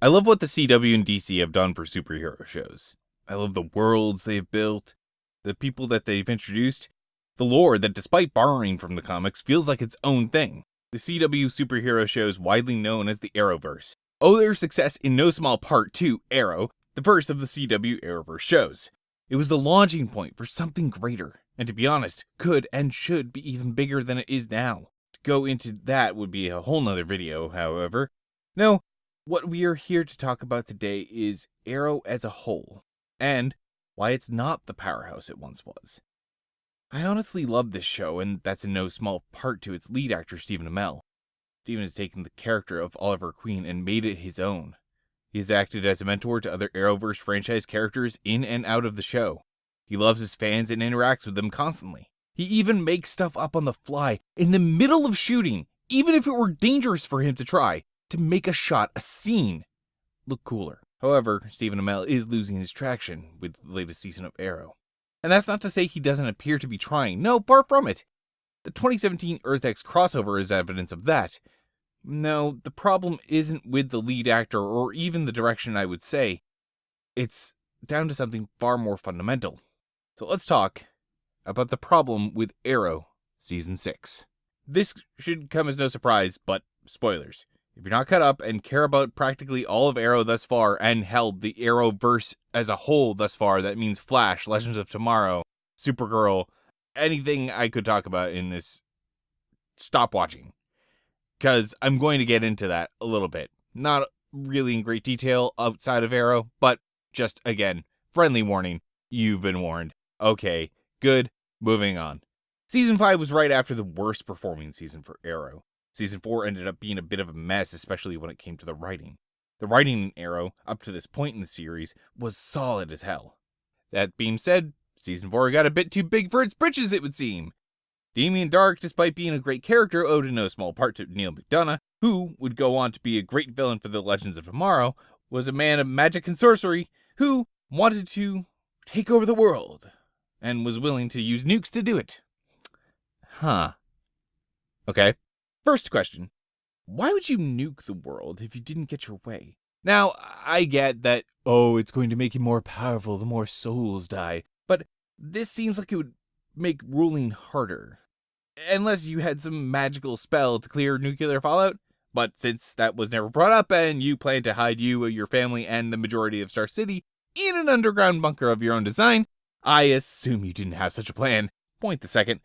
I love what the CW and DC have done for superhero shows. I love the worlds they've built, the people that they've introduced, the lore that, despite borrowing from the comics, feels like its own thing. The CW superhero shows, widely known as the Arrowverse, owe their success in no small part to Arrow, the first of the CW Arrowverse shows. It was the launching point for something greater, and to be honest, could and should be even bigger than it is now. To go into that would be a whole nother video, however. No, what we are here to talk about today is Arrow as a whole, and why it's not the powerhouse it once was. I honestly love this show, and that's in no small part to its lead actor, Stephen Amell. Stephen has taken the character of Oliver Queen and made it his own. He has acted as a mentor to other Arrowverse franchise characters in and out of the show. He loves his fans and interacts with them constantly. He even makes stuff up on the fly, in the middle of shooting, even if it were dangerous for him to try, to make a shot, a scene, look cooler. However, Stephen Amell is losing his traction with the latest season of Arrow. And that's not to say he doesn't appear to be trying. No, far from it. The 2017 Earth X crossover is evidence of that. No, the problem isn't with the lead actor or even the direction, I would say. It's down to something far more fundamental. So let's talk about the problem with Arrow Season 6. This should come as no surprise, but spoilers. If you're not caught up and care about practically all of Arrow thus far, and held the Arrowverse as a whole thus far, that means Flash, Legends of Tomorrow, Supergirl, anything I could talk about in this, stop watching. Because I'm going to get into that a little bit. Not really in great detail outside of Arrow, but just, again, friendly warning, you've been warned. Okay, good, moving on. Season 5 was right after the worst performing season for Arrow. Season 4 ended up being a bit of a mess, especially when it came to the writing. The writing in Arrow, up to this point in the series, was solid as hell. That being said, Season 4 got a bit too big for its britches, it would seem. Damien Darhk, despite being a great character, owed in no small part to Neil McDonough, who would go on to be a great villain for the Legends of Tomorrow, was a man of magic and sorcery who wanted to take over the world, and was willing to use nukes to do it. Okay. First question, why would you nuke the world if you didn't get your way? Now, I get that, it's going to make you more powerful the more souls die, but this seems like it would make ruling harder. Unless you had some magical spell to clear nuclear fallout, but since that was never brought up and you plan to hide you, your family, and the majority of Star City in an underground bunker of your own design, I assume you didn't have such a plan. Point the second.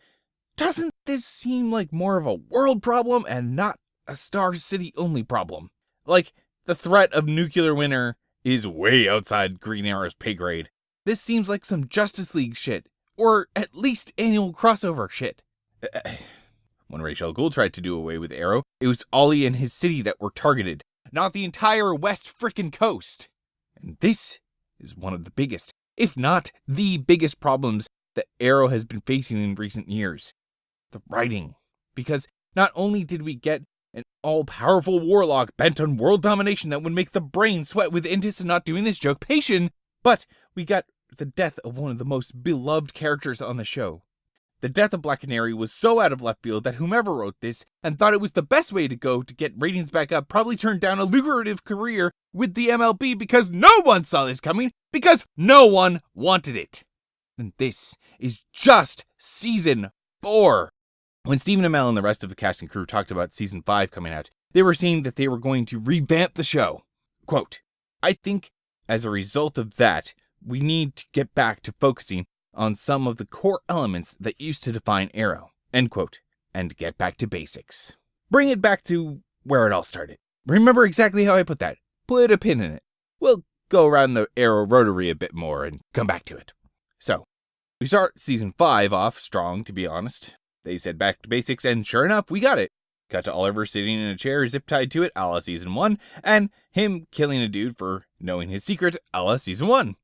Doesn't this seem like more of a world problem and not a Star City only problem? Like, the threat of nuclear winter is way outside Green Arrow's pay grade. This seems like some Justice League shit, or at least annual crossover shit. When Ra's al Ghul tried to do away with Arrow, it was Ollie and his city that were targeted, not the entire west frickin' coast. And this is one of the biggest, if not the biggest problems that Arrow has been facing in recent years. The writing. Because not only did we get an all-powerful warlock bent on world domination that would make the brain sweat with Intis and not doing his joke patient, but we got the death of one of the most beloved characters on the show. The death of Black Canary was so out of left field that whomever wrote this and thought it was the best way to go to get ratings back up probably turned down a lucrative career with the MLB because no one saw this coming, because no one wanted it. And this is just Season 4. When Stephen Amell and the rest of the cast and crew talked about Season 5 coming out, they were saying that they were going to revamp the show. Quote, I think as a result of that, we need to get back to focusing on some of the core elements that used to define Arrow, end quote, and get back to basics. Bring it back to where it all started. Remember exactly how I put that. Put a pin in it. We'll go around the Arrow rotary a bit more and come back to it. So, we start Season 5 off strong, to be honest. They said back to basics, and sure enough, we got it. Cut to Oliver sitting in a chair, zip-tied to it, a la Season 1, and him killing a dude for knowing his secret, a la Season 1.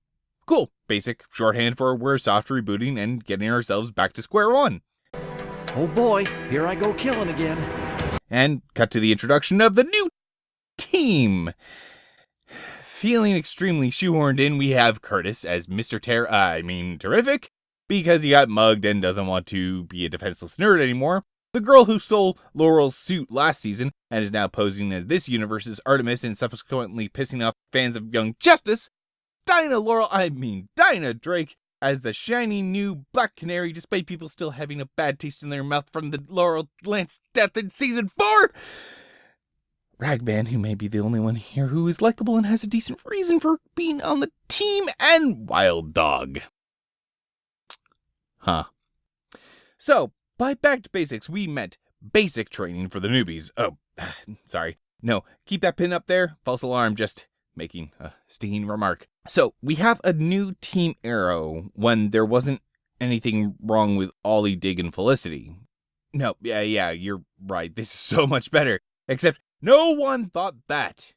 Cool. Basic shorthand for we're soft rebooting and getting ourselves back to square one. Oh boy, here I go killing again. And cut to the introduction of the new team. Feeling extremely shoehorned in, we have Curtis as Mr. Terrific, because he got mugged and doesn't want to be a defenseless nerd anymore. the girl who stole Laurel's suit last season and is now posing as this universe's Artemis and subsequently pissing off fans of Young Justice, Dinah Drake as the shiny new Black Canary, despite people still having a bad taste in their mouth from the Laurel Lance death in season 4. Ragman, who may be the only one here who is likable and has a decent reason for being on the team, and Wild Dog. Huh. So, by back to basics, we meant basic training for the newbies. Oh, sorry. No, keep that pin up there. False alarm, just making a stinging remark. So, we have a new Team Arrow when there wasn't anything wrong with Ollie, Dig, and Felicity. No, yeah, you're right. This is so much better. Except, no one thought that.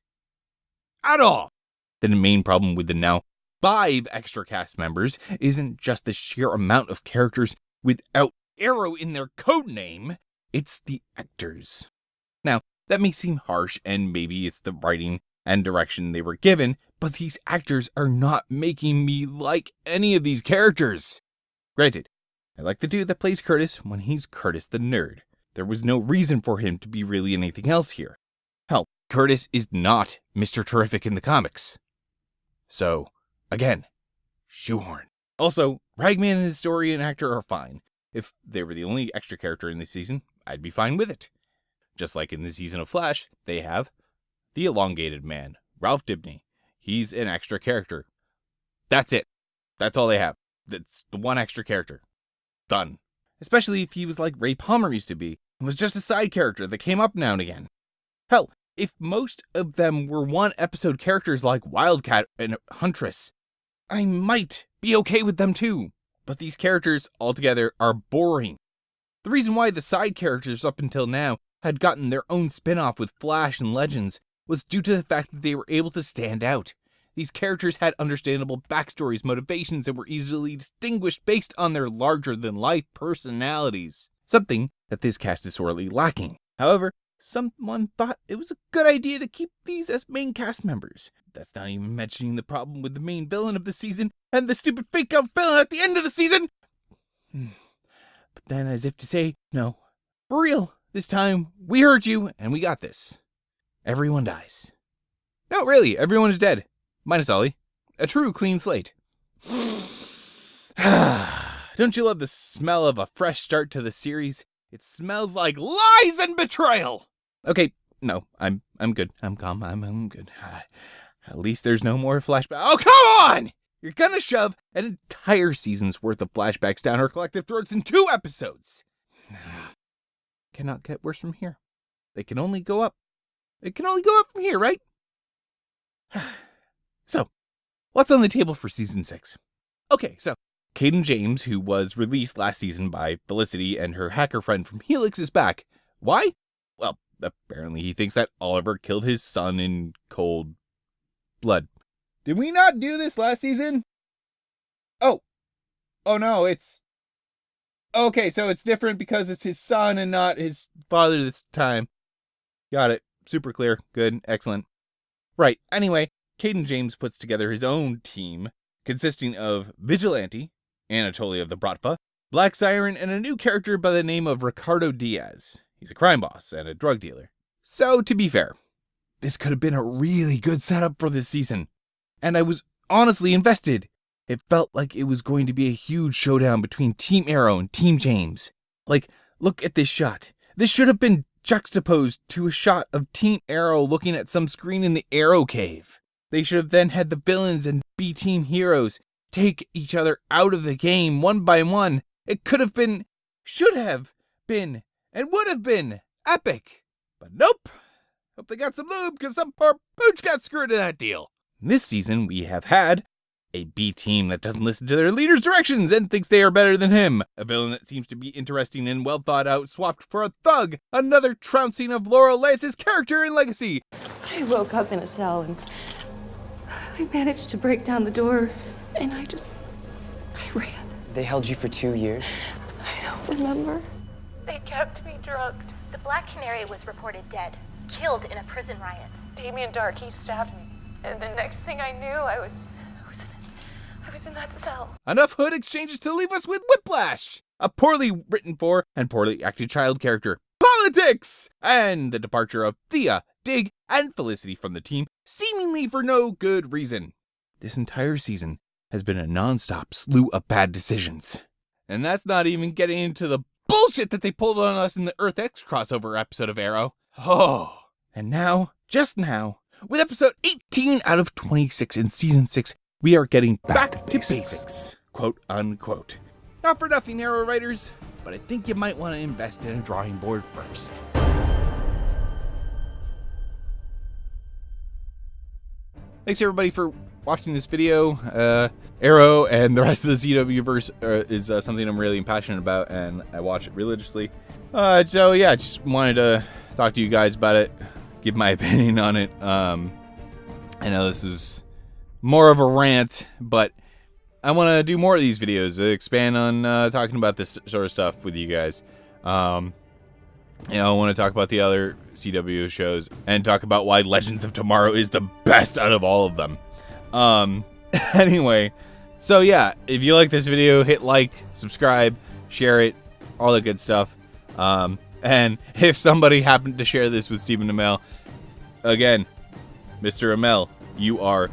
At all. The main problem with the now 5 extra cast members isn't just the sheer amount of characters without Arrow in their code name, it's the actors. Now, that may seem harsh, and maybe it's the writing and direction they were given, but these actors are not making me like any of these characters. Granted, I like the dude that plays Curtis when he's Curtis the nerd. There was no reason for him to be really anything else here. Hell, Curtis is not Mr. Terrific in the comics. So, again, shoehorn. Also, Ragman and his story and actor are fine. If they were the only extra character in this season, I'd be fine with it. Just like in the season of Flash, they have the elongated man, Ralph Dibny. He's an extra character. That's it. That's all they have. That's the one extra character. Done. Especially if he was like Ray Palmer used to be, and was just a side character that came up now and again. Hell, if most of them were one-episode characters like Wildcat and Huntress, I might be okay with them too. But these characters altogether are boring. The reason why the side characters up until now had gotten their own spin-off with Flash and Legends was due to the fact that they were able to stand out. These characters had understandable backstories, motivations, and were easily distinguished based on their larger-than-life personalities. Something that this cast is sorely lacking. However, someone thought it was a good idea to keep these as main cast members. That's not even mentioning the problem with the main villain of the season and the stupid fake-out villain at the end of the season. But then, as if to say, no, for real, this time, we heard you and we got this. Everyone dies. No, really, everyone is dead. Minus Ollie. A true clean slate. Don't you love the smell of a fresh start to the series? It smells like lies and betrayal! Okay, no, I'm good. I'm calm. I'm good. At least there's no more flashback. Oh, come on! You're gonna shove an entire season's worth of flashbacks down our collective throats in 2 episodes. Cannot get worse from here. They can only go up. It can only go up from here, right? So, what's on the table for season 6? Okay, so Caden James, who was released last season by Felicity and her hacker friend from Helix, is back. Why? Well, apparently he thinks that Oliver killed his son in cold blood. Did we not do this last season? Oh no, it's... Okay, so it's different because it's his son and not his father this time. Got it. Super clear. Good. Excellent. Right. Anyway, Caden James puts together his own team consisting of Vigilante, Anatoly of the Bratva, Black Siren, and a new character by the name of Ricardo Diaz. He's a crime boss and a drug dealer. So, to be fair, this could have been a really good setup for this season. And I was honestly invested. It felt like it was going to be a huge showdown between Team Arrow and Team James. Like, look at this shot. This should have been juxtaposed to a shot of Team Arrow looking at some screen in the Arrow Cave. They should have then had the villains and B-team heroes take each other out of the game one by one. It could have been, should have been, and would have been epic. But nope. Hope they got some lube because some poor pooch got screwed in that deal. This season, we have had a B team that doesn't listen to their leader's directions and thinks they are better than him. A villain that seems to be interesting and well thought out, swapped for a thug. Another trouncing of Laurel Lance's character and legacy. I woke up in a cell and I managed to break down the door and I ran. They held you for 2 years? I don't remember. They kept me drugged. The Black Canary was reported dead, killed in a prison riot. Damien Dark, he stabbed me. And the next thing I knew, I was I was in that cell. Enough hood exchanges to leave us with whiplash! A poorly written for and poorly acted child character. Politics! And the departure of Thea, Dig, and Felicity from the team, seemingly for no good reason. This entire season has been a non-stop slew of bad decisions. And that's not even getting into the bullshit that they pulled on us in the Earth X crossover episode of Arrow. Oh. And now, just now, with episode 18 out of 26 in season 6, we are getting back to basics, quote unquote. Not for nothing, Arrow writers, but I think you might want to invest in a drawing board first. Thanks everybody for watching this video. Arrow and the rest of the CW-verse is something I'm really passionate about, and I watch it religiously. So yeah, just wanted to talk to you guys about it, give my opinion on it. I know this is more of a rant, but I want to do more of these videos, expand on talking about this sort of stuff with you guys. I want to talk about the other CW shows and talk about why Legends of Tomorrow is the best out of all of them. Anyway, so yeah, if you like this video, hit like, subscribe, share it, all that good stuff. And if somebody happened to share this with Stephen Amell, again, Mr. Amell, you are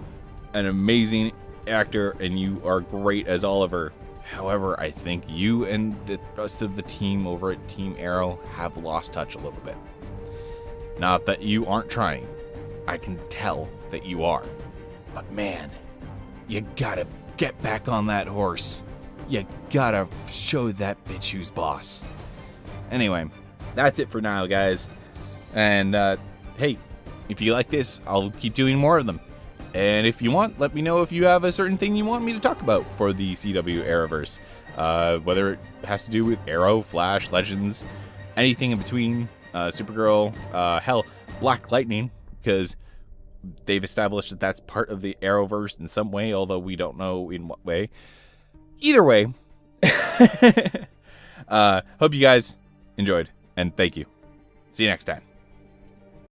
an amazing actor and you are great as Oliver. However, I think you and the rest of the team over at Team Arrow have lost touch a little bit. Not that you aren't trying. I can tell that you are. But man, you gotta get back on that horse. You gotta show that bitch who's boss. Anyway, that's it for now, guys. And, hey, if you like this, I'll keep doing more of them. And if you want, let me know if you have a certain thing you want me to talk about for the CW Arrowverse. Whether it has to do with Arrow, Flash, Legends, anything in between, Supergirl, hell, Black Lightning, because they've established that that's part of the Arrowverse in some way, although we don't know in what way. Either way, hope you guys enjoyed, and thank you. See you next time.